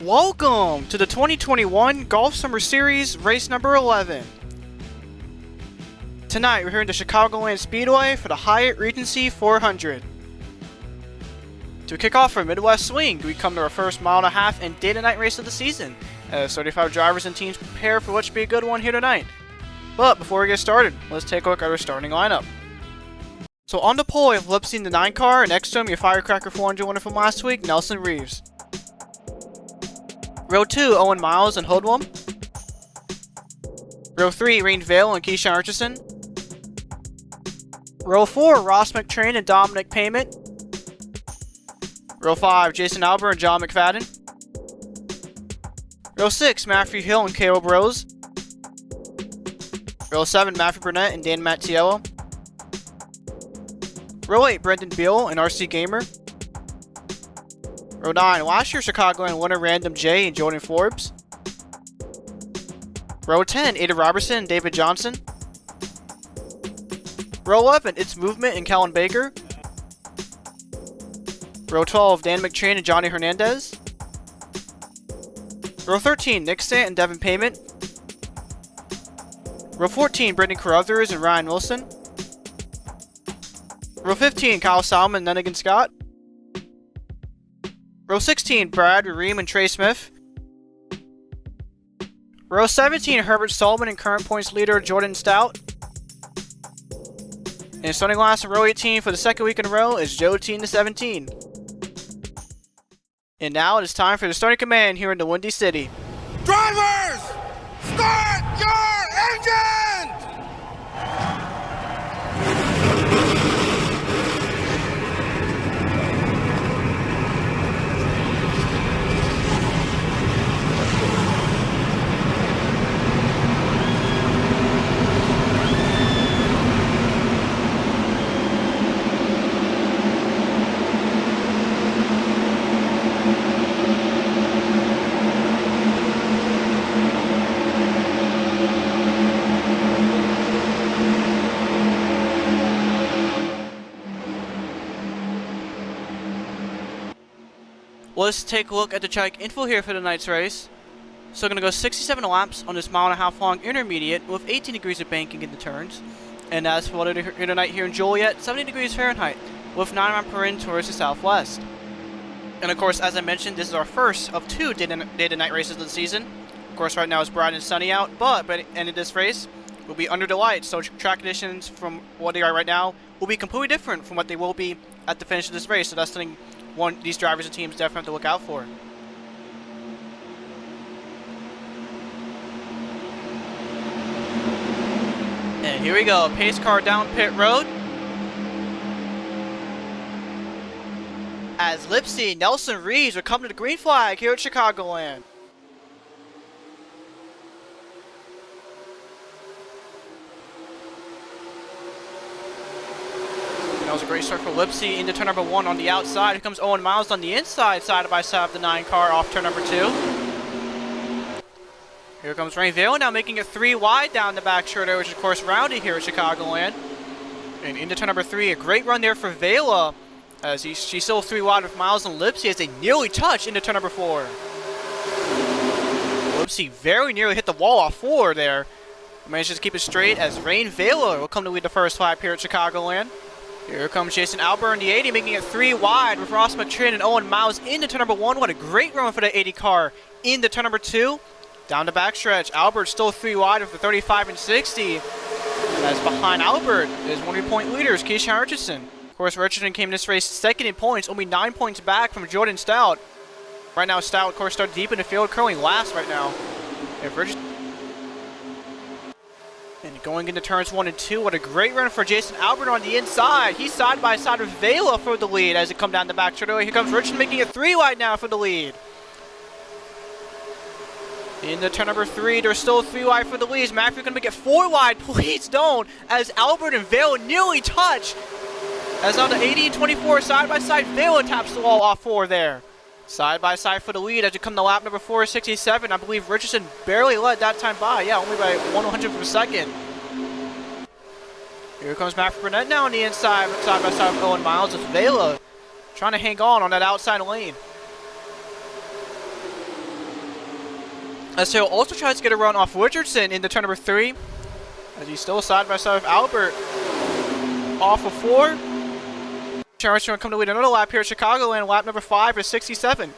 Welcome to the 2021 Golf Summer Series, race number 11. Tonight, we're here in the Chicagoland Speedway for the Hyatt Regency 400. To kick off our Midwest swing, we come to our first mile and a half and day to night race of the season, as 35 drivers and teams prepare for what should be a good one here tonight. But before we get started, let's take a look at our starting lineup. So on the pole, we have Lipsy in the 9 car, and next to him, your Firecracker 400 winner from last week, Nelson Reeves. Row 2, Owen Miles and Hoodlum. Row 3, Rain Vale and Keisha Archison. Row 4, Ross McTrain and Dominic Payment. Row 5, Jason Albert and John McFadden. Row 6, Matthew Hill and Caleb Rose. Row 7, Matthew Burnett and Dan Matteillo. Row 8, Brendan Beal and RC Gamer. Row 9, last year's Chicagoland winner Random J and Jordan Forbes. Row 10, Ada Robertson and David Johnson. Row 11, It's Movement and Callan Baker. Row 12, Dan McTrain and Johnny Hernandez. Row 13, Nick Sant and Devin Payment. Row 14, Brendan Carruthers and Ryan Wilson. Row 15, Kyle Salmon and Nunigan Scott. Row 16, Brad, Reim, and Trey Smith. Row 17, Herbert Sullivan and current points leader Jordan Stout. And starting last in row 18 for the second week in a row is Joe T in the 17. And now it is time for the starting command here in the Windy City. Drivers, start your engines! Let's take a look at the track info here for tonight's race. So we're going to go 67 laps on this mile and a half long intermediate with 18 degrees of banking in the turns. And as for weather here tonight here in Joliet, 70 degrees Fahrenheit with 9 miles per hour towards the southwest. And of course, as I mentioned, this is our first of 2 day to night races of the season. Of course, right now it's bright and sunny out, but by the end of this race, we'll be under the lights. So track conditions from what they are right now will be completely different from what they will be at the finish of this race. So that's something these drivers and teams definitely have to look out for. And here we go, pace car down pit road. As Lipsy, Nelson Reeves are coming to the green flag here at Chicagoland. That was a great start for Lipsy into turn number 1 on the outside. Here comes Owen Miles on the inside, side by side of the 9 car off turn number 2. Here comes Rain Vale now making it 3 wide down the back straight, which is of course rounded here at Chicagoland. And into turn number 3, a great run there for Vela as she's still 3 wide with Miles and Lipsy as they nearly touch into turn number 4. Lipsy very nearly hit the wall off 4 there. Manages to keep it straight as Rain Vela will come to lead the first lap here at Chicagoland. Here comes Jason Albert in the 80, making it 3 wide with Ross McTrain and Owen Miles into turn number 1. What a great run for the 80 car into turn number 2. Down the backstretch, Albert still 3 wide with the 35 and 60. And as behind Albert is one of your point leaders, Keisha Archison. Of course, Richardson came in this race second in points, only 9 points back from Jordan Stout. Right now, Stout, of course, started deep in the field, currently last right now. If Richardson and going into turns 1 and 2, what a great run for Jason Albert on the inside. He's side by side with Vela for the lead as it comes down the back straight. Here comes Richardson making it 3 wide now for the lead. Into turn number 3, they're still 3 wide for the lead. Is Matthew going to make it 4 wide? Please don't, as Albert and Vela nearly touch. As on the 80 and 24 side by side, Vela taps the wall off 4 there. Side by side for the lead as you come to lap number 467. I believe Richardson barely led that time by. Yeah, only by 1/100th of a second. Here comes Matthew Burnett now on the inside, side by side with Owen Miles with Vela trying to hang on that outside lane. As Hill also tries to get a run off Richardson into turn number 3. As he's still side by side with Albert. Off of 4. Richardson going to come to lead another lap here at Chicagoland. Lap number 5 is 67.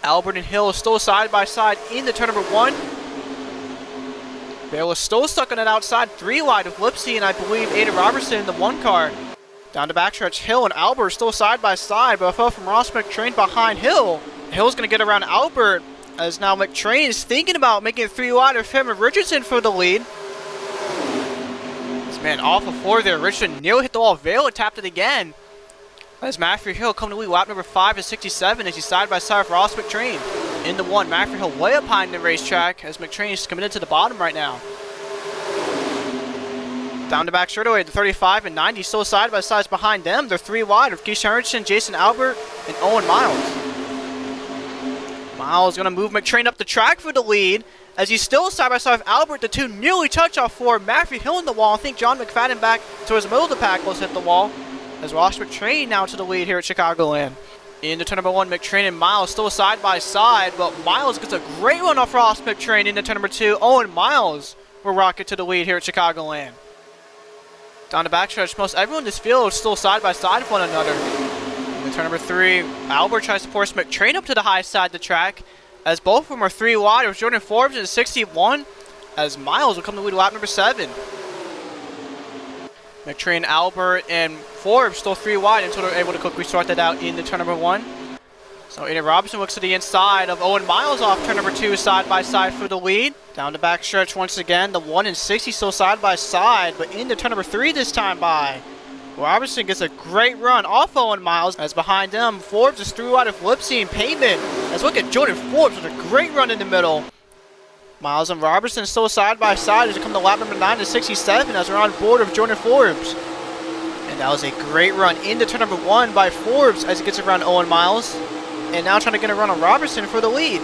Albert and Hill still side by side into turn number 1. Beal is still stuck on that outside 3 wide of Lipsy and I believe Aiden Robertson in the 1 car. Down the backstretch, Hill and Albert still side by side, but a foul from Ross McTrain behind Hill. Hill's going to get around Albert, as now McTrain is thinking about making it 3 wide of him and Richardson for the lead. This man off of 4 there. Richardson nearly hit the wall. Beal tapped it again. As Matthew Hill come to lead lap number 5 is 67 as he's side by side with Ross McTrain. In the 1, Matthew Hill way up behind the racetrack as McTrain is committed to the bottom right now. Down the back straightaway, the 35 and 90 still side by sides behind them. They're 3 wide of Keith Henderson, Jason Albert, and Owen Miles. Miles going to move McTrain up the track for the lead as he's still side by side with Albert. The 2 nearly touch off 4. Matthew Hill in the wall. I think John McFadden back towards the middle of the pack will hit the wall. As Ross McTrain now to the lead here at Chicagoland. Into turn number 1, McTrain and Miles still side by side, but Miles gets a great run off Ross McTrain. Into turn number 2, Owen Miles will rocket to the lead here at Chicagoland. Down the backstretch, most everyone in this field is still side by side with one another. In turn number 3, Albert tries to force McTrain up to the high side of the track, as both of them are 3 wide with Jordan Forbes in 61, as Miles will come to lead lap number 7. McTrain, Albert, and Forbes still 3 wide until they're able to quickly sort that out into turn number 1. So Aiden Robinson looks to the inside of Owen Miles off turn number 2 side by side for the lead. Down the back stretch once again, the 1 and 60 still side by side, but into turn number 3 this time by. Robinson gets a great run off Owen Miles, as behind them, Forbes is 3 wide of Lipsy and Payment. As look at Jordan Forbes with a great run in the middle. Miles and Robertson still side by side as we come to lap number 9 to 67 as we're on board of Jordan Forbes. And that was a great run into turn number 1 by Forbes as he gets around Owen Miles. And now trying to get a run on Robertson for the lead.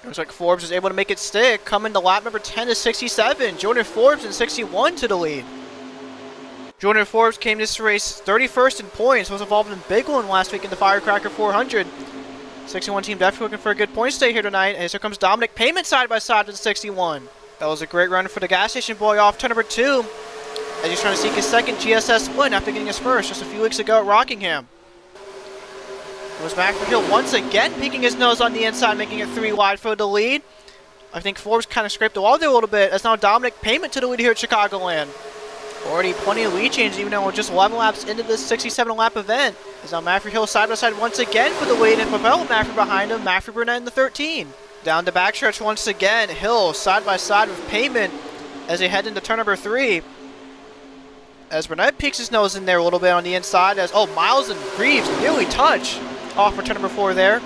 Looks like Forbes is able to make it stick. Coming to lap number 10 to 67. Jordan Forbes in 61 to the lead. Jordan Forbes came this race 31st in points. Was involved in a big one last week in the Firecracker 400. 61 team definitely looking for a good point stay here tonight. And here comes Dominic Payment side by side with the 61. That was a great run for the gas station boy off turn number 2. As he's trying to seek his second GSS win after getting his first just a few weeks ago at Rockingham. It was Matthew Hill once again peeking his nose on the inside, making it 3 wide for the lead. I think Forbes kind of scraped the wall there a little bit, as now Dominic Payment to the lead here at Chicagoland. Already plenty of lead changes, even though we're just 11 laps into this 67-lap event. As now Matthew Hill side by side once again for the lead, and Pavel Matthew behind him, Matthew Burnett in the 13. Down the backstretch once again, Hill side by side with Payment as they head into turn number 3. As Burnett peeks his nose in there a little bit on the inside, as Miles and Reeves nearly touch off for turn number 4 there.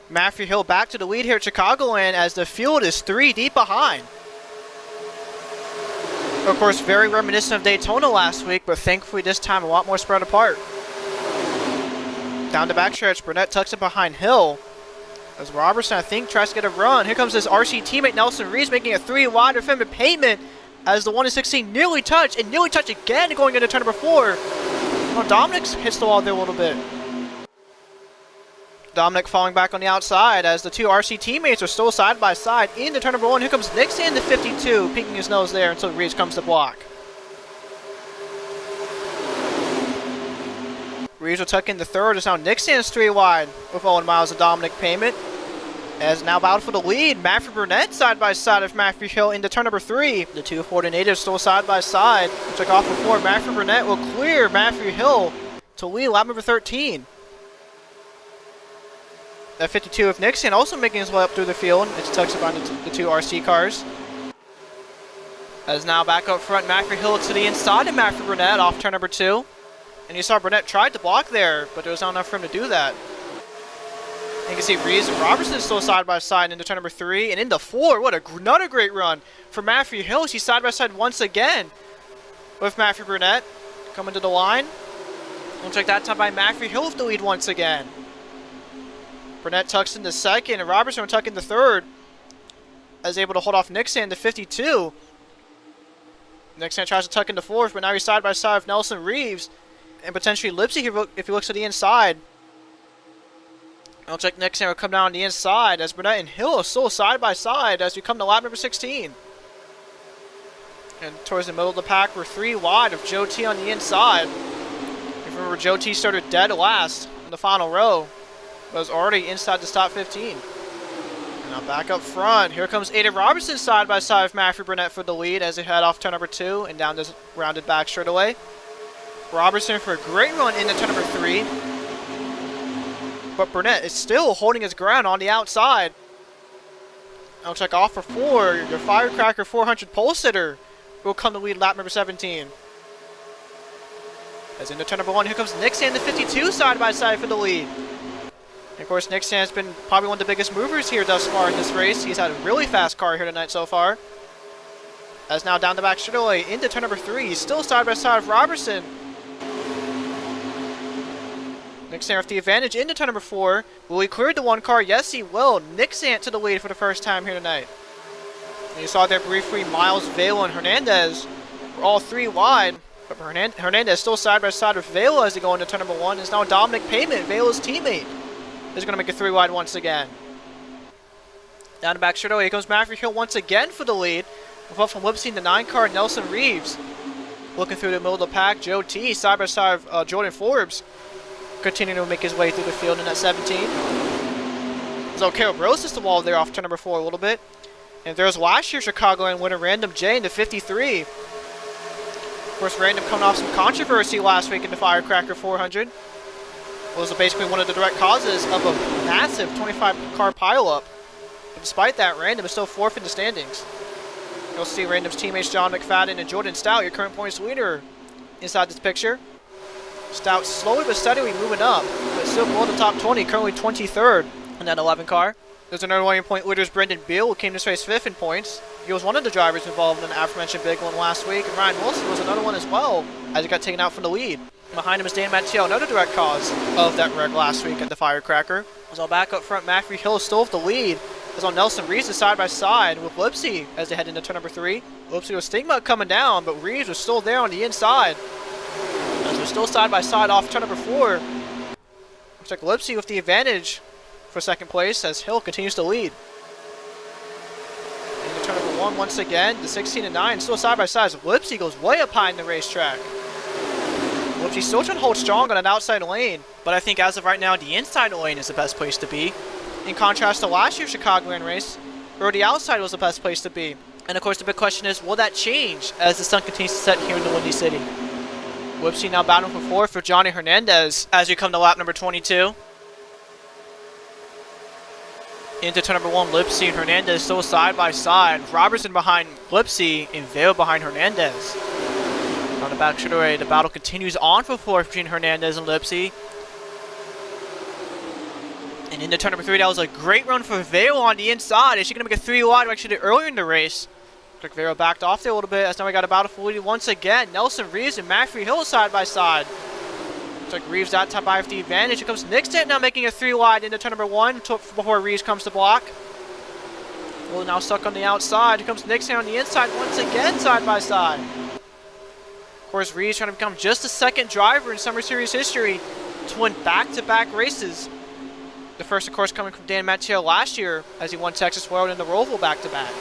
Matthew Hill back to the lead here at Chicagoland as the field is 3 deep behind. Of course, very reminiscent of Daytona last week, but thankfully this time a lot more spread apart. Down the backstretch, Burnett tucks it behind Hill. As Robertson, I think, tries to get a run. Here comes his RC teammate Nelson Reeves making a 3 wide of him at Payment as the 1 and 16 nearly touch, and nearly touch again going into turn number 4. Well, Dominic hits the wall there a little bit. Dominic falling back on the outside as the 2 RC teammates are still side by side into turn number 1. Here comes Nick in the 52, peeking his nose there until Reeves comes to block. Reeves will tuck in the 3rd as now Nick stands 3 wide with Owen Miles and Dominic Payment. As now battled for the lead, Matthew Burnett side by side of Matthew Hill into turn number 3. The 2 Florida natives still side by side. Check off before Matthew Burnett will clear Matthew Hill to lead lap number 13. That 52 of Nixon also making his way up through the field as he tucks it behind the 2 RC cars. As now back up front, Matthew Hill to the inside of Matthew Burnett off turn number 2. And you saw Burnett tried to block there, but there was not enough for him to do that. You can see Reeves and Robertson still side by side into turn number 3. And into 4, what another great run for Matthew Hill. He's side by side once again with Matthew Burnett coming to the line. Looks like that time by Matthew Hill with the lead once again. Burnett tucks into 2nd, and Robertson will tuck into 3rd. As able to hold off Nixon to 52. Next time tries to tuck into fourth, but now he's side by side with Nelson Reeves and potentially Lipsy if he looks to the inside. It looks like next time will come down the inside as Burnett and Hill are still side by side as we come to lap number 16. And towards the middle of the pack, we're 3 wide of Joe T on the inside. If you remember, Joe T started dead last in the final row, but was already inside the top 15. And now back up front, here comes Aiden Robertson side by side with Matthew Burnett for the lead as they head off turn number 2 and down this rounded back straightaway. Robertson for a great run into turn number 3. But Burnett is still holding his ground on the outside. Looks like off for 4, your Firecracker 400 pole sitter will come to lead lap number 17. As into turn number 1, here comes Nixon, the 52 side by side for the lead. And of course, Nixon has been probably one of the biggest movers here thus far in this race. He's had a really fast car here tonight so far. As now down the back straightaway into turn number 3, he's still side by side with Robertson. Nixon with the advantage into turn number 4. Will he clear the 1 car? Yes, he will. Nixon to the lead for the first time here tonight. And you saw there briefly Miles, Vela, and Hernandez were all 3 wide. But Hernandez still side by side with Vela as they go into turn number 1. It's now Dominic Payment, Vela's teammate, is going to make a 3 wide once again. Down the back straightaway, here comes Matthew Hill once again for the lead. With up from Lipsy, the 9 car, Nelson Reeves. Looking through the middle of the pack, Joe T side by side with Jordan Forbes, continuing to make his way through the field in that 17. So Carol broses the wall there off turn number 4 a little bit. And there's last year's Chicagoland winner, Random J, in the 53. Of course, Random coming off some controversy last week in the Firecracker 400. Was basically one of the direct causes of a massive 25-car pileup. But despite that, Random is still 4th in the standings. You'll see Random's teammates John McFadden and Jordan Stout, your current points leader, inside this picture. Stout slowly but steadily moving up, but still below the top 20, currently 23rd in that 11 car. There's another one of your point leaders, Brendan Beal, who came this race 5th in points. He was one of the drivers involved in the aforementioned big one last week, and Ryan Wilson was another one as well, as he got taken out from the lead. Behind him is Dan Matteillo, another direct cause of that wreck last week at the Firecracker. So back up front, Matthew Hill is still with the lead. As on Nelson Reeves is side by side with Lipsy as they head into turn number 3. Lipsy with Stigma coming down, but Reeves was still there on the inside. As they're still side by side off turn number 4. Looks like Lipsy with the advantage for 2nd place as Hill continues to lead. Into turn number 1 once again, the 16 and 9 still side by side. So Lipsy goes way up high in the racetrack. Lipsy still trying to hold strong on an outside lane, but I think as of right now, the inside lane is the best place to be. In contrast to last year's Chicagoland race, where the outside was the best place to be. And of course, the big question is, will that change as the sun continues to set here in the Windy City? Lipsy now battling for 4th for Johnny Hernandez as we come to lap number 22. Into turn number 1, Lipsy and Hernandez still side by side. Robertson behind Lipsy and Vale behind Hernandez. On the back straightaway, the battle continues on for 4th between Hernandez and Lipsy. And into turn number 3, that was a great run for Vale on the inside. Is she going to make a 3 wide like she did earlier in the race? Looks like Vale backed off there a little bit as now we got a battle for lead once again. Nelson Reeves and Matthew Hill side by side. Looks like Reeves out top by with the advantage. Here comes Nixon now making a 3 wide into turn number 1 before Reeves comes to block. Well, now stuck on the outside. Here comes Nixon on the inside once again side by side. Of course, Reeves trying to become just the 2nd driver in Summer Series history to win back-to-back races. The first, of course, coming from Dan Matteillo last year as he won Texas World and the Roval back-to-back.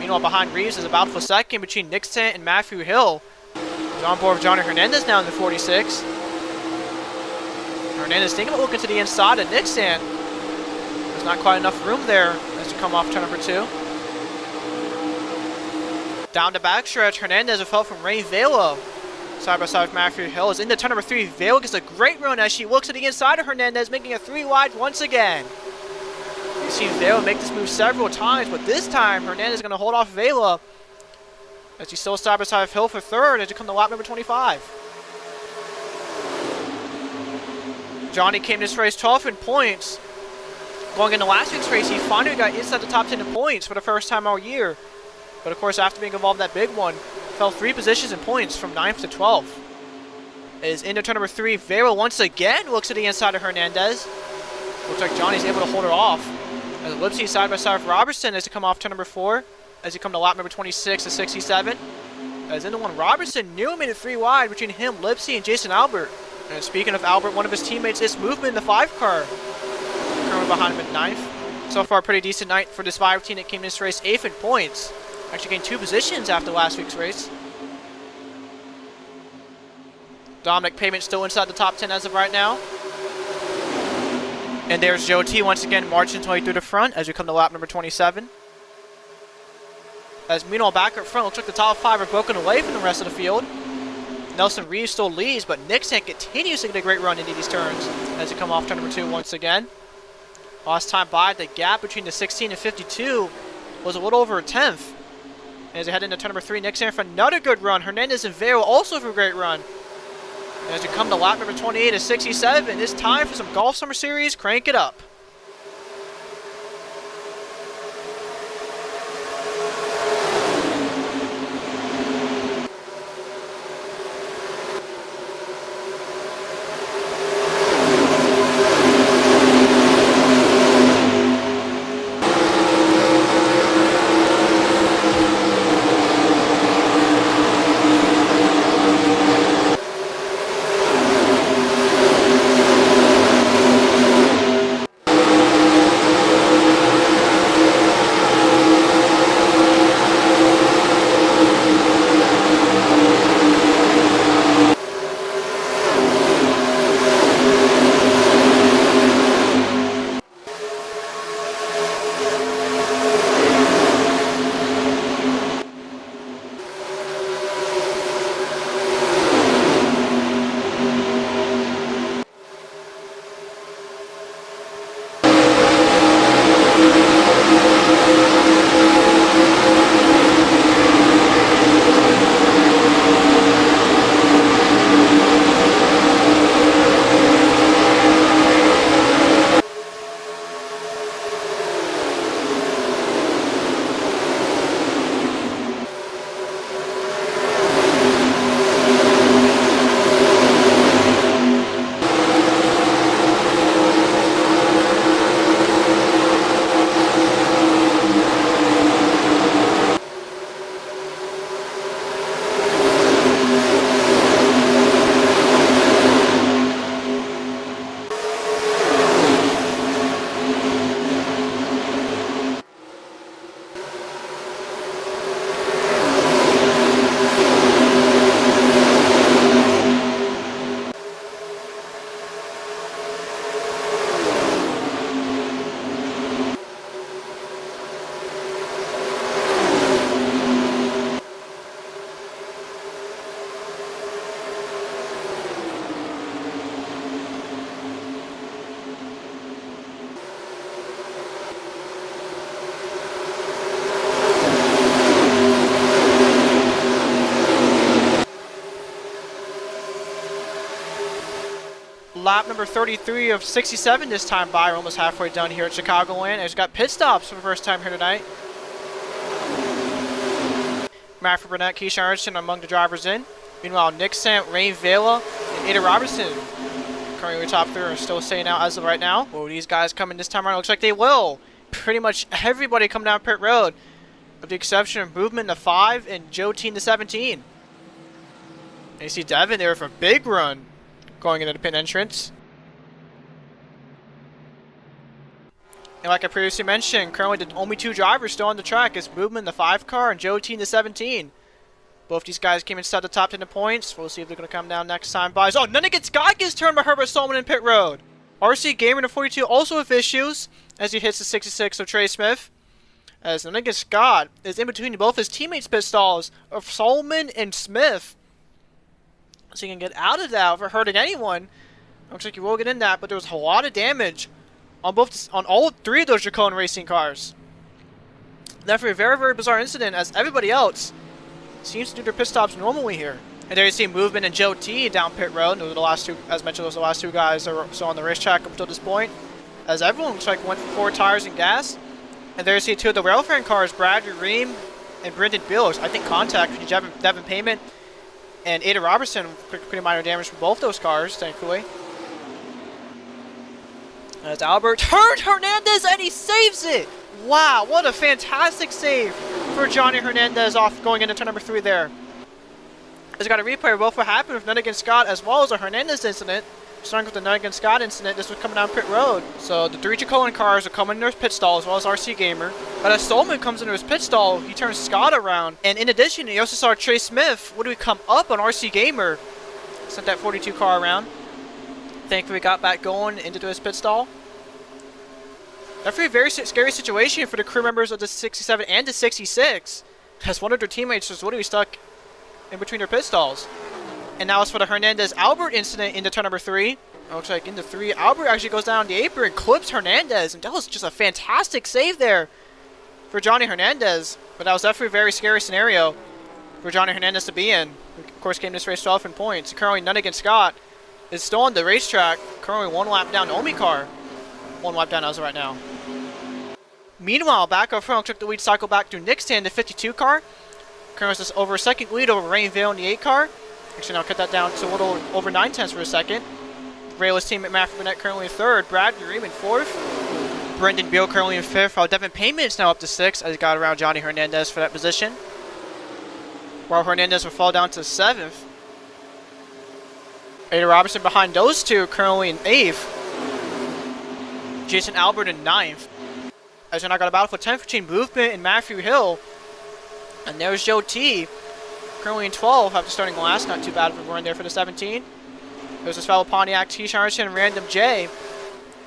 Meanwhile, behind Reeves is a battle for 2nd between Nixon and Matthew Hill. He's on board with Johnny Hernandez now in the 46. Hernandez thinking about looking to the inside of Nixon. There's not quite enough room there as to come off turn number 2. Down the backstretch, Hernandez with help from Ray Vela. Side by side with Matthew Hill is into turn number 3. Vale gets a great run as she looks to the inside of Hernandez, making a 3 wide once again. You've seen Vale make this move several times, but this time Hernandez is going to hold off Vela as he's still side by side with Hill for 3rd as you come to lap number 25. Johnny came this race 12th in points. Going into last week's race, he finally got inside the top 10 in points for the first time all year. But of course, after being involved in that big one, fell 3 positions in points from 9th to 12th. Is into turn number 3. Vera once again looks to the inside of Hernandez. Looks like Johnny's able to hold her off. As Lipsy side by side with Robertson as to come off turn number 4. as you come to lap number 26 to 67. As into one, Robertson nearly made it 3 wide between him, Lipsy, and Jason Albert. And speaking of Albert, one of his teammates is movement in the 5 car. Currently behind him at 9th. So far, a pretty decent night for this 5 team that came in this race 8th in points. Actually gained 2 positions after last week's race. Dominic Pavement still inside the top 10 as of right now. And there's Joe T once again marching his way through the front as we come to lap number 27. As meanwhile back up front, looks like the top 5 are broken away from the rest of the field. Nelson Reeves still leads, but Nixon continues to get a great run into these turns as they come off turn number 2 once again. Last time by, the gap between the 16 and 52 was a little over a 10th. As they head into turn number 3, Nixon for another good run. Hernandez and Vero also for a great run. And as we come to lap number 28 to 67, it's time for some Golf Summer Series. Crank it up. Lap number 33 of 67 this time by. We're almost halfway done here at Chicagoland. As we've got pit stops for the first time here tonight. Matthew Burnett, Keisha Arnson among the drivers in. Meanwhile, Nick Sant, Rain Vela, and Ada Robertson currently top 3 are still staying out as of right now. Will these guys come in this time around? Looks like they will. Pretty much everybody come down pit road, with the exception of Movement to 5 and Joe Teen to 17. And you see Devin there for a big run going into the pit entrance. And like I previously mentioned, currently the only 2 drivers still on the track is Movement the 5 car and Joe Teen the 17. Both these guys came inside the top 10 of points. We'll see if they're going to come down next time by. Oh, Nunnigan Scott gets turned by Herbert Solomon in pit road. RC Gamer to 42 also with issues as he hits the 66 of Trey Smith. As Nunnigan Scott is in between both his teammates' pit stalls of Solomon and Smith. So you can get out of that without hurting anyone. Looks like you will get in that, but there was a lot of damage on all 3 of those Dracone racing cars. Definitely a very, very bizarre incident, as everybody else seems to do their pit stops normally here. And there you see Movement and Joe T down pit road. Those are the last 2, as mentioned, those are the last 2 guys that were still on the racetrack up until this point. As everyone looks like went for 4 tires and gas. And there you see 2 of the railfan cars, Bradley Reim and Brendan Beal. I think contact between Devin Payment and Ada Robertson, pretty minor damage from both those cars, thankfully. As Albert turned Hernandez and he saves it! Wow, what a fantastic save for Johnny Hernandez off going into turn number 3 there. As I got a replay of both what happened with Nunnigan Scott as well as a Hernandez incident. Starting with the Nunnigan Scott incident, this was coming down pit road. So the 3 Chicagoland cars are coming into his pit stall as well as RC Gamer. But as Stolman comes into his pit stall, he turns Scott around. And in addition, he also saw Trey Smith, would we come up on RC Gamer, sent that 42 car around. Thankfully, we got back going into his pit stall. Definitely a very scary situation for the crew members of the 67 and the 66, as one of their teammates was literally stuck in between their pit stalls. And now as for the Hernandez-Albert incident into turn number 3. It looks like into 3, Albert actually goes down the apron and clips Hernandez. And that was just a fantastic save there for Johnny Hernandez. But that was definitely a very scary scenario for Johnny Hernandez to be in. Of course, came this race 12 in points. Currently, Nunnigan Scott is still on the racetrack. Currently 1 lap down Omi car. 1 lap down as of right now. Meanwhile, back up front, took the lead cycle back through Nick's stand, the 52 car. Currently just over a second lead over Reim Vale in the 8 car. Actually, now cut that down to a little over 9 tenths for a second. Rayla's team at Matthew Burnett currently in 3rd. Brad Reim in 4th. Brendan Beal currently in 5th. While Devin Payman is now up to 6th as he got around Johnny Hernandez for that position. While Hernandez will fall down to 7th. Ada Robertson behind those two currently in 8th. Jason Albert in 9th. As we now got a battle for 10th between Movement and Matthew Hill. And there's Joe T. Currently in 12 after starting last. Not too bad of a run there for the 17. There's this fellow Pontiac T. Sharnson and Random J.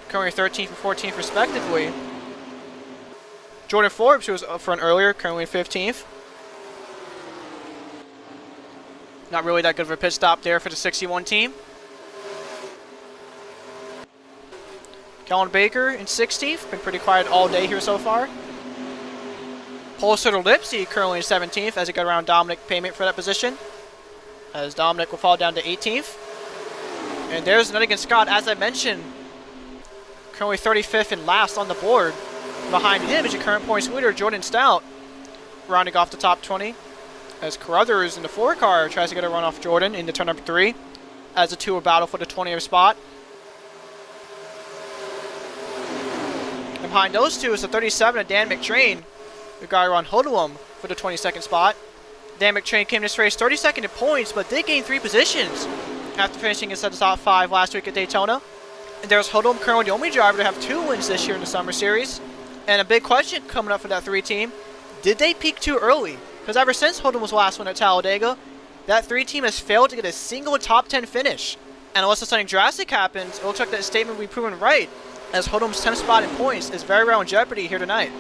Currently 13th and 14th respectively. Jordan Forbes, who was up front earlier, currently 15th. Not really that good of a pit stop there for the 61 team. Kellen Baker in 16th. Been pretty quiet all day here so far. Paul Lipsy currently in 17th as he got around Dominic Payment for that position. As Dominic will fall down to 18th. And there's Nunnigan Scott, as I mentioned, currently 35th and last on the board. Behind him is your current points leader, Jordan Stout, rounding off the top 20. As Carruthers in the 4 car tries to get a run off Jordan into turn number 3. As the 2 will battle for the 20th spot. And behind those 2 is the 37 of Dan McTrain. The guy around Hoodlum for the 22nd spot. Dan McTrain came this race 32nd in points, but did gain 3 positions after finishing inside the top 5 last week at Daytona. And there's Hoodlum, currently the only driver to have 2 wins this year in the Summer Series. And a big question coming up for that 3 team. Did they peak too early? Because ever since Hoodlum was last one at Talladega, that 3 team has failed to get a single top 10 finish. And unless something drastic happens, it looks like that statement will be proven right, as Hoodlum's 10th spot in points is very well in jeopardy here tonight.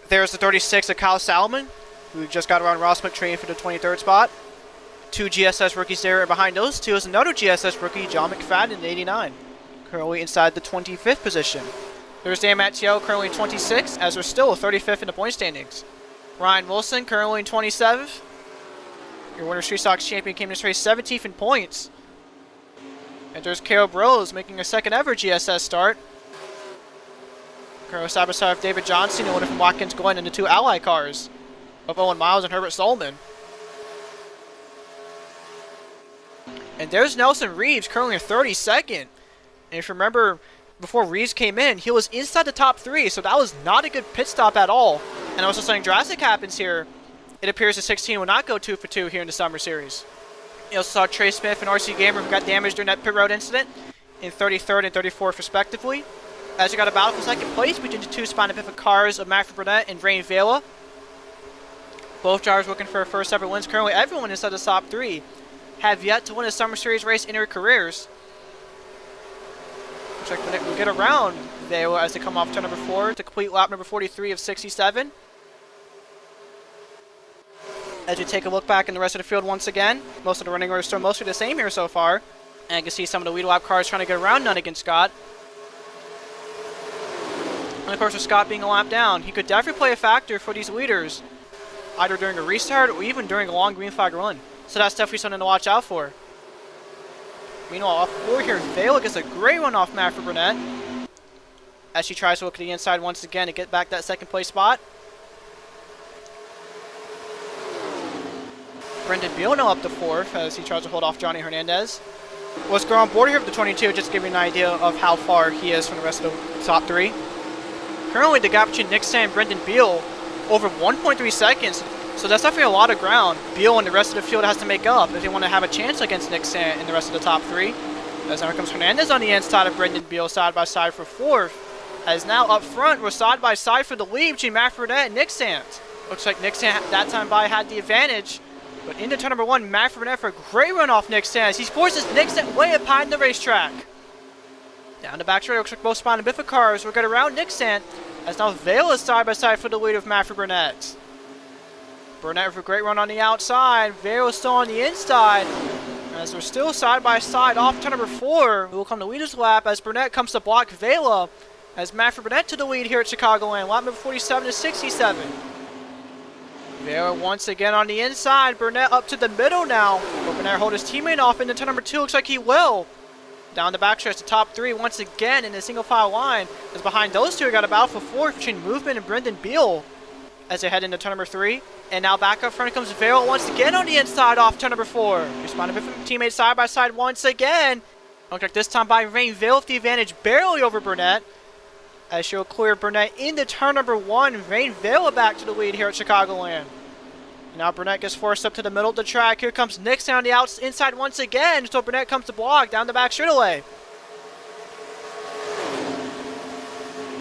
There's the 36 of Kyle Salmon, who just got around Ross McTrain for the 23rd spot. 2 GSS rookies there, and behind those 2 is another GSS rookie, John McFadden in 89, currently inside the 25th position. There's Dan Matteillo, currently in 26th, as we're still 35th in the point standings. Ryan Wilson, currently in 27th. Your Winter Street Stocks champion came this race 17th in points. And there's Caleb Rose making a 2nd ever GSS start. Currently side by side with David Johnson and one from Watkins Glen in the 2 Ally cars of Owen Miles and Herbert Solomon. And there's Nelson Reeves, currently in 32nd. And if you remember, before Reeves came in, he was inside the top 3, so that was not a good pit stop at all. And also something drastic happens here. It appears the 16 will not go 2 for 2 here in the Summer Series. You also saw Trey Smith and RC Gamer who got damaged during that pit road incident in 33rd and 34th respectively. As you got a battle for 2nd place between the 2 Spina Bifida cars of Matthew Burnett and Rain Vela. Both drivers looking for first ever wins. Currently everyone inside the top 3 have yet to win a Summer Series race in their careers. Looks like Burnett will get around Vela as they come off turn number 4 to complete lap number 43 of 67. As you take a look back in the rest of the field once again, most of the running order is still mostly the same here so far. And you can see some of the lead lap cars trying to get around Nunnigan Scott. And of course with Scott being a lap down, he could definitely play a factor for these leaders, either during a restart or even during a long green flag run. So that's definitely something to watch out for. Meanwhile, off 4 here, Vela gets a great run off Matthew Burnett as she tries to look at the inside once again to get back that 2nd place spot. Brendan Beal now up to 4th as he tries to hold off Johnny Hernandez. Let's go on board here with the 22, just to give you an idea of how far he is from the rest of the top 3. Currently, the gap between Nick Sand and Brendan Beal over 1.3 seconds. So that's definitely a lot of ground Beal and the rest of the field has to make up if they want to have a chance against Nick Sant and the rest of the top 3. As now comes Hernandez on the inside of Brendan Beal side by side for 4th. As now up front, we're side by side for the lead between Matt Burnett and Nick Sant. Looks like Nick Sant that time by had the advantage. But into turn number 1, Matt Burnett for a great run off Nick Sant. He forces Nick Sant way up behind the racetrack. Down the back straight, looks like both Spawn and Biffa cars will get around Nick Sant. As now Vale is side by side for the lead of Matt Burnett. Burnett with a great run on the outside. Vale is still on the inside. As we're still side by side off turn number 4, we will come to leader's lap as Burnett comes to block Vela. As Matt Burnett to the lead here at Chicagoland, lap number 47 to 67. Vela once again on the inside. Burnett up to the middle now. Will Burnett hold his teammate off into turn number 2? Looks like he will. Down the backstretch, the top 3 once again in a single file line. As behind those two, we got a battle for 4th between Movement and Brendan Beal as they head into turn number 3. And now back up front comes Vale once again on the inside off turn number 4. Responding with teammates side by side once again. Looks like this time by Reim, Vale with the advantage barely over Burnett. As she'll clear Burnett into turn number 1. Reim Vale back to the lead here at Chicagoland. Now Burnett gets forced up to the middle of the track. Here comes Nick Sant on the inside once again. So Burnett comes to block down the back straightaway.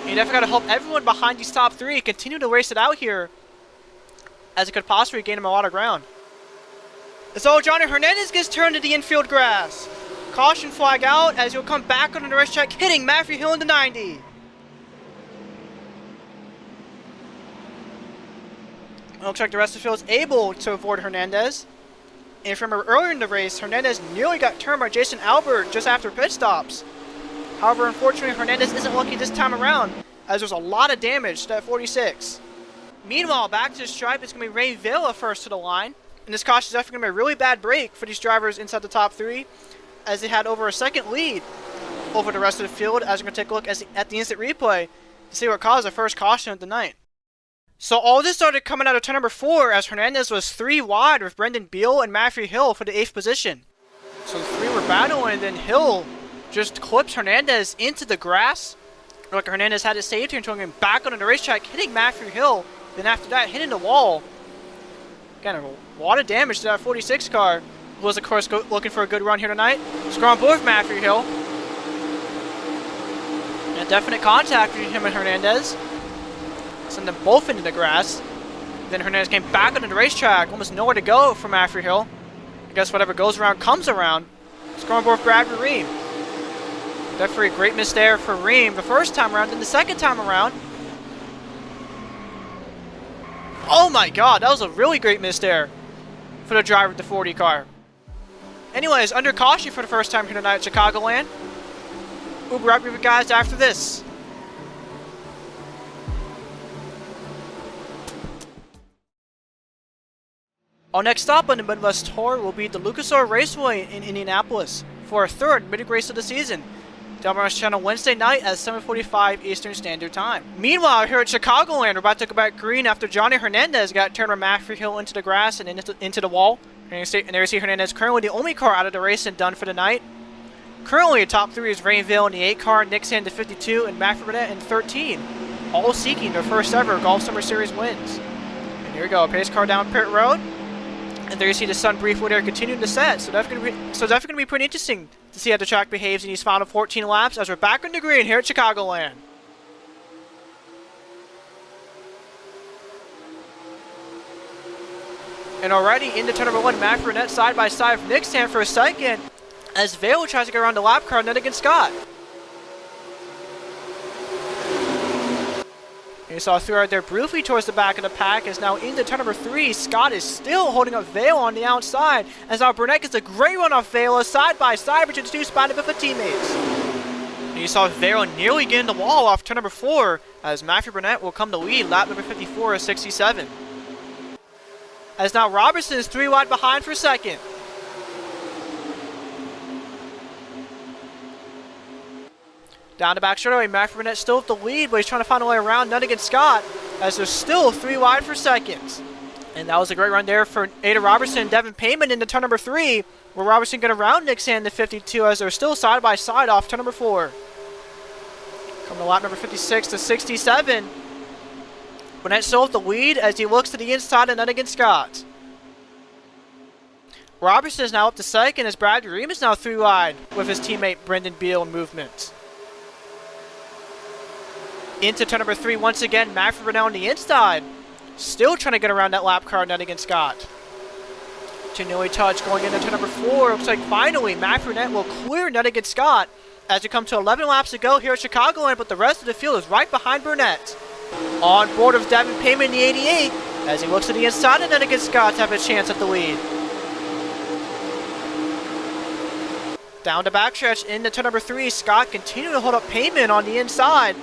You definitely got to help everyone behind these top 3 continue to race it out here, as it could possibly gain him a lot of ground. So Johnny Hernandez gets turned to the infield grass. Caution flag out as he'll come back on the racetrack, hitting Matthew Hill in the 90. Looks like the rest of the field is able to avoid Hernandez. And if you remember earlier in the race, Hernandez nearly got turned by Jason Albert just after pit stops. However, unfortunately, Hernandez isn't lucky this time around, as there's a lot of damage to that 46. Meanwhile, back to the stripe, it's going to be Ray Vela first to the line. And this caution is definitely going to be a really bad break for these drivers inside the top 3, as they had over a second lead over the rest of the field, as we're going to take a look at the instant replay to see what caused the first caution of the night. So all this started coming out of turn number 4 as Hernandez was 3 wide with Brendan Beal and Matthew Hill for the 8th position. So the 3 were battling, and then Hill just clips Hernandez into the grass. Like Hernandez had his safety and him back on the racetrack, hitting Matthew Hill. Then after that, hitting the wall. Again, a lot of damage to that 46 car. Who was, of course, looking for a good run here tonight. Score on board with Matthew Hill. And definite contact between him and Hernandez. Send them both into the grass. Then Hernandez came back onto the racetrack. Almost nowhere to go for Matthew Hill. I guess whatever goes around comes around. Score on board with Bradley Reim. Definitely a great miss there for Reim the first time around. Then the second time around. Oh my god, that was a really great miss there for the driver of the 40 car. Anyways, under caution for the first time here tonight at Chicagoland. We'll be right with you guys after this. Our next stop on the Midwest Tour will be the Lucas Oil Raceway in Indianapolis for our 3rd midweek race of the season. Down on our channel Wednesday night at 7:45 Eastern Standard Time. Meanwhile, here at Chicagoland, we're about to go back green after Johnny Hernandez got turned by Matthew Hill into the grass and into the wall. And there you see Hernandez currently the only car out of the race and done for the night. Currently, the top 3 is Rainville in the 8 car, Nick Sant in the 52, and Matthew Burnett in 13. All seeking their first ever Golf Summer Series wins. And here we go, pace car down pit road. And there you see the sun briefly there continuing to set. So that's definitely going to be pretty interesting to see how the track behaves in these final 14 laps as we're back on the green here at Chicagoland. And already into turn number 1, Matt Burnett side by side with Nick Sant for a second as Vale tries to get around the lap car and then against Scott. And you saw through right there briefly towards the back of the pack as now into turn number 3. Scott is still holding up Vale on the outside as now Burnett gets a great run off Vale side by side between the 2 spotted Biffa teammates. And you saw Vale nearly get in the wall off turn number 4 as Matthew Burnett will come to lead lap number 54 of 67. As now Robertson is 3 wide behind for second. Down the back straightaway, Matthew Burnett still with the lead, but he's trying to find a way around, none against Scott, as there's still 3 wide for seconds. And that was a great run there for Ada Robertson and Devin Payman into turn number 3, where Robertson going to round Nick Sant in the 52 as they're still side by side off turn number 4. Coming to lap number 56 to 67. Burnett still with the lead as he looks to the inside and then against Scott. Robertson is now up to second as Brad Reim is now 3 wide with his teammate Brendan Beal in movement. Into turn number 3 once again, Matthew Burnett on the inside. Still trying to get around that lap car net against Scott. To nearly touch going into turn number 4. Looks like finally Matthew Burnett will clear net against Scott as we come to 11 laps to go here at Chicagoland, but the rest of the field is right behind Burnett. On board of Devin Payman in the 88 as he looks to the inside and then against Scott to have a chance at the lead. Down to backstretch into turn number 3. Scott continuing to hold up Payman on the inside.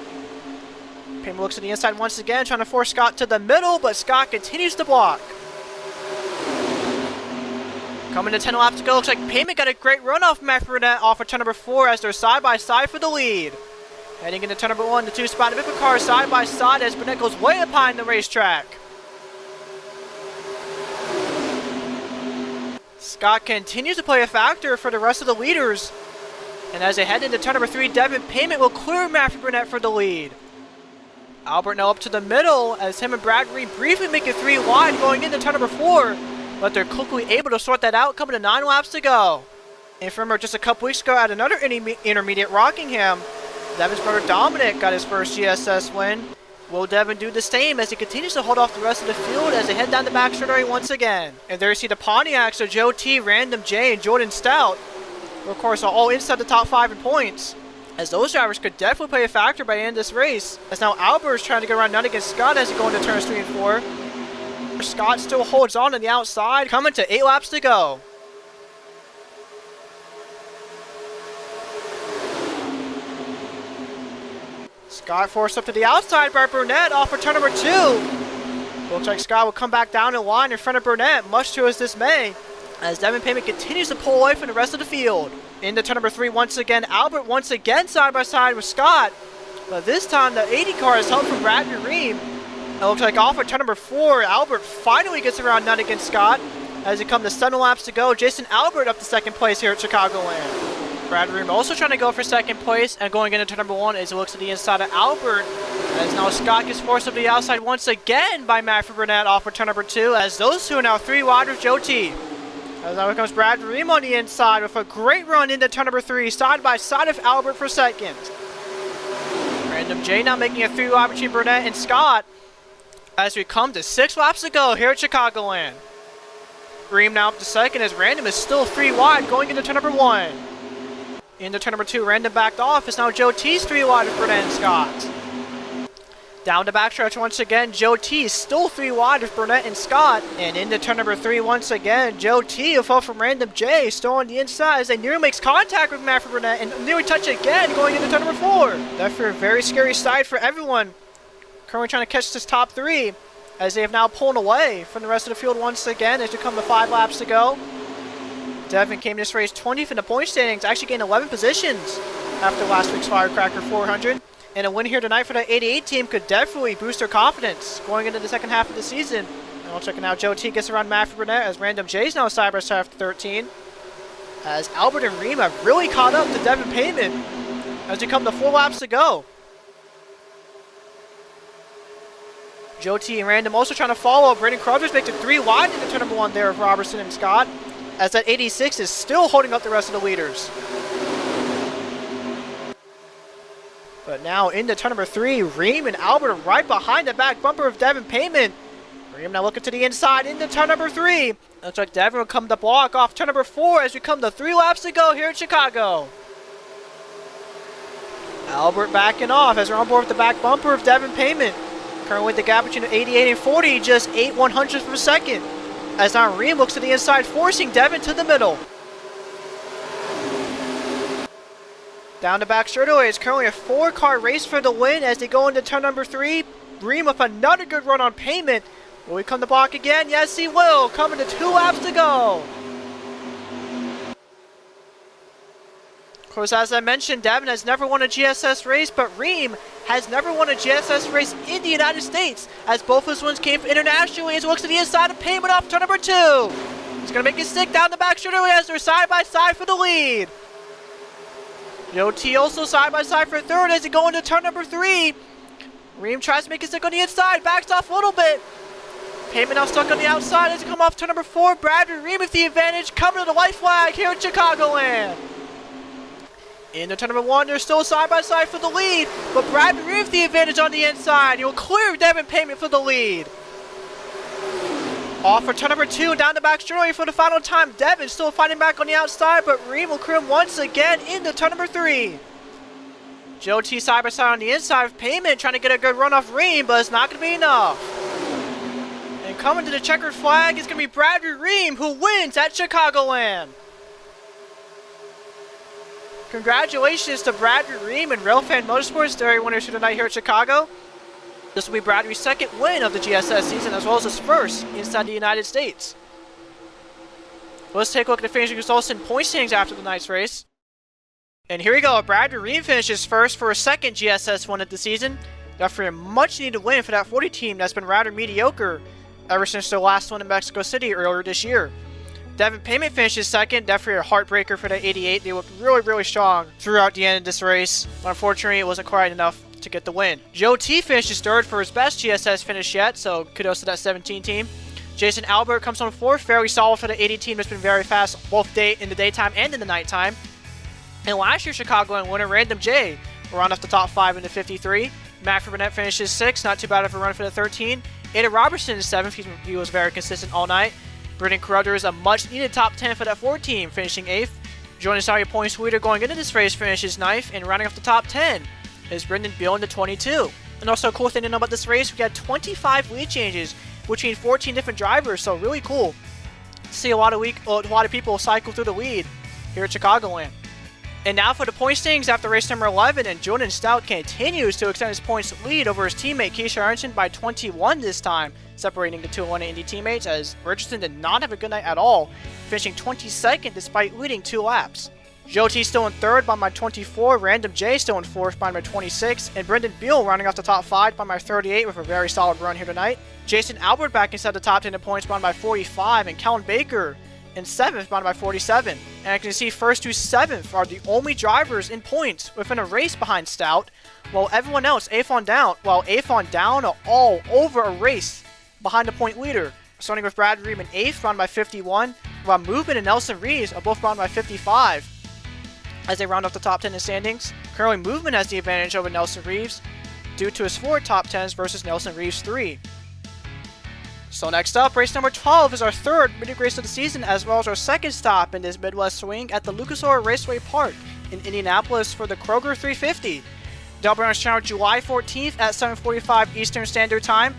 Payman looks to the inside once again, trying to force Scott to the middle, but Scott continues to block. Coming to 10 laps to go, looks like Payman got a great run off Matthew Burnett off of turn number 4 as they're side by side for the lead. Heading into turn number 1, the 2 spotted Vipa cars side by side as Burnett goes way up behind the racetrack. Scott continues to play a factor for the rest of the leaders. And as they head into turn number 3, Devin Payman will clear Matthew Burnett for the lead. Albert now up to the middle as him and Brad Reim briefly make it 3 wide going into turn number 4. But they're quickly able to sort that out, coming to 9 laps to go. And remember, just a couple weeks ago at another intermediate Rockingham, Devin's brother Dominic got his first GSS win. Will Devin do the same as he continues to hold off the rest of the field as they head down the back straightaway once again? And there you see the Pontiacs of Joe T, Random J, and Jordan Stout, who of course are all inside the top 5 in points. As those drivers could definitely play a factor by the end of this race. As now Albert is trying to get around none against Scott as he goes into turns 3 and 4. Scott still holds on the outside, coming to 8 laps to go. Scott forced up to the outside by Burnett off of turn number 2. Looks like Scott will come back down in line in front of Burnett, much to his dismay, as Devin Payman continues to pull away from the rest of the field. Into turn number 3 once again, Albert once again side by side with Scott, but this time the 80 car is helped from Brad Reim. It looks like off of turn number 4, Albert finally gets around none against Scott. As it comes to 7 laps to go, Jason Albert up to second place here at Chicagoland. Brad Reim also trying to go for second place, and going into turn number 1 as he looks to the inside of Albert. As now Scott gets forced up to the outside once again by Matthew Burnett off of turn number 2, as those two are now 3 wide with Joe T. As now here comes Brad Reim on the inside with a great run into turn number 3, side by side of Albert for second. Random J now making a 3 wide between Burnett and Scott. As we come to 6 laps to go here at Chicagoland. Reim now up to second as Random is still 3 wide going into turn number 1. Into turn number 2, Random backed off. It's now Joe T's 3 wide with Burnett and Scott. Down to backstretch once again, Joe T is still 3 wide with Burnett and Scott. And into turn number 3 once again, Joe T, a fall from Random J, still on the inside as they nearly makes contact with Matthew Burnett and nearly touch again going into turn number 4. Therefore, a very scary side for everyone. Currently trying to catch this top 3 as they have now pulled away from the rest of the field once again as we come to 5 laps to go. Devin came this race 20th in the point standings, actually gained 11 positions after last week's Firecracker 400. And a win here tonight for the 88 team could definitely boost their confidence going into the second half of the season. And we'll check it out. Joe T gets around Matthew Burnett as Random J's now side by side after 13. As Albert and Reim have really caught up to Devin Payman as we come to 4 laps to go. Joe T and Random also trying to follow. Braden Crothers makes it 3 wide into turn number 1 there of Robertson and Scott, as that 86 is still holding up the rest of the leaders. But now into turn number 3, Reim and Albert are right behind the back bumper of Devin Payman. Reim now looking to the inside into turn number 3. Looks like Devin will come to block off turn number 4 as we come to 3 laps to go here in Chicago. Albert backing off as we're on board with the back bumper of Devin Payman. Currently the gap between 88 and 40, just 8 100ths of a second. As now Reim looks to the inside, forcing Devin to the middle. Down the back straightaway is currently a 4-car race for the win as they go into turn number 3. Reim with another good run on Payman. Will we come to block again? Yes, he will. Coming to 2 laps to go. Of course, as I mentioned, Devin has never won a GSS race, but Reim has never won a GSS race in the United States, as both his wins came internationally as he looks to the inside of Payman off turn number 2. He's going to make it stick down the back straightaway as they're side by side for the lead. Joe T also side by side for third as he go into turn number 3. Reim tries to make it stick on the inside, backs off a little bit. Payment now stuck on the outside as it come off turn number 4. Bradley Reim with the advantage, coming to the white flag here in Chicagoland. In the turn number 1, they're still side by side for the lead, but Bradley Reim with the advantage on the inside. He'll clear Devin Payment for the lead. Off for turn number 2, down the back straightaway for the final time. Devin still fighting back on the outside, but Reim will clear him once again into turn number 3. Joe T side by side on the inside of Payment, trying to get a good run off Reim, but it's not going to be enough. And coming to the checkered flag is going to be Bradley Reim, who wins at Chicagoland. Congratulations to Bradley Reim and Railfan Motorsports, dairy winners for tonight here at Chicago. This will be Bradley's second win of the GSS season, as well as his first inside the United States. Let's take a look at the finishing results and point standings after the night's race. And here we go, Bradley Reim finishes first for a second GSS win of the season. After a much needed win for that 40 team that's been rather mediocre ever since their last one in Mexico City earlier this year. Devin Payment finishes second, definitely a heartbreaker for the 88. They looked really strong throughout the end of this race. Unfortunately, it wasn't quite enough to get the win. Joe T finishes third for his best GSS finish yet, so kudos to that 17 team. Jason Albert comes on fourth, very solid for the 80 team that's been very fast both in the daytime and in the nighttime. And last year's Chicagoland winner, Random J, will run off the top 5 in the 53. Matt Burnett finishes 6th, not too bad of a run for the 13. Ada Robertson is 7th, he was very consistent all night. Brendan Carruthers is a much needed top 10 for that 4 team, finishing 8th. Joining Sally points leader going into this race finishes 9th, and rounding off the top 10 is Brendan Beal in the 22. And also a cool thing to know about this race, we had 25 lead changes between 14 different drivers, so really cool to see a lot of people cycle through the lead here at Chicagoland. And now for the point standings after race number 11, and Jordan Stout continues to extend his points lead over his teammate Keisha Arnson by 21 this time, separating the 2-1 Indy teammates, as Richardson did not have a good night at all, finishing 22nd despite leading 2 laps. Joe T still in 3rd by my 24, Random J still in 4th by my 26, and Brendan Beal rounding off the top 5 by my 38 with a very solid run here tonight. Jason Albert back inside the top 10 in points by my 45, and Kellen Baker in 7th by my 47. And I can see 1st to 7th are the only drivers in points within a race behind Stout, while everyone else, Afon down are all over a race behind the point leader. Starting with Brad Reim in 8th, round by 51, while Movement and Nelson Reeves are both round by 55 as they round up the top 10 in standings. Currently, Movement has the advantage over Nelson Reeves due to his 4 top 10s versus Nelson Reeves' 3. So next up, race number 12 is our 3rd midweek race of the season, as well as our 2nd stop in this Midwest swing at the Lucas Oil Raceway Park in Indianapolis for the Kroger 350. Double on channel July 14th at 7:45 Eastern Standard Time.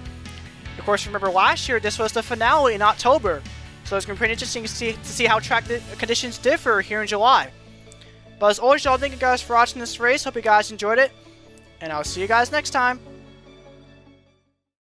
Of course, remember last year this was the finale in October, so it's going to be pretty interesting to see how track conditions differ here in July. But as always, y'all, thank you guys for watching this race. Hope you guys enjoyed it, and I'll see you guys next time.